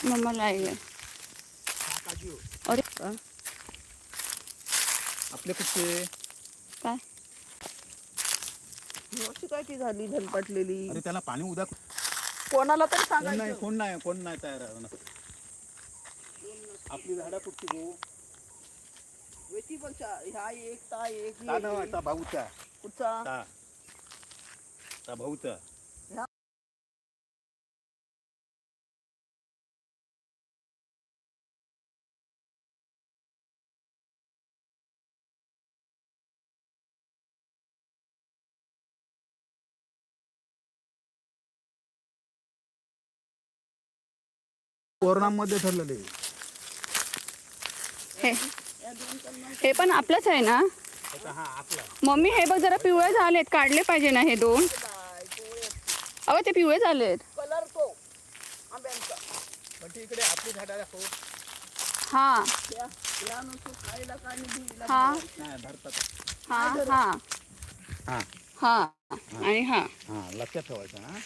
Mamma लागले. अरे आपले कुठचे काय अशी काय ती झाली झलपटलेली. अरे त्याला पाणी उद्या कोणाला तरी कोण सांगायचं. नाही कोण नाही तयार आहे. आपली झाडं कुठची गो वेची पण ह्या एक ता एक का नाव आहे भाऊचा कुठचा ता भाऊचा कोरोनामध्ये ठरलेले. हे हे पण आपलंच आहे ना हा आपला मम्मी. हे बघ जरा पिवळे झालेत, काढले पाहिजे ना हे दोन. अहो ते पिवळे झालेत. कलर तो आंब्यांचा. म्हणजे इकडे आपली झाडं दाखव. हा या नुसतं खायला काय नाही हा नाही धरतात. हा हा हा हा आणि हा हा लक्षात ठेवायचं ना.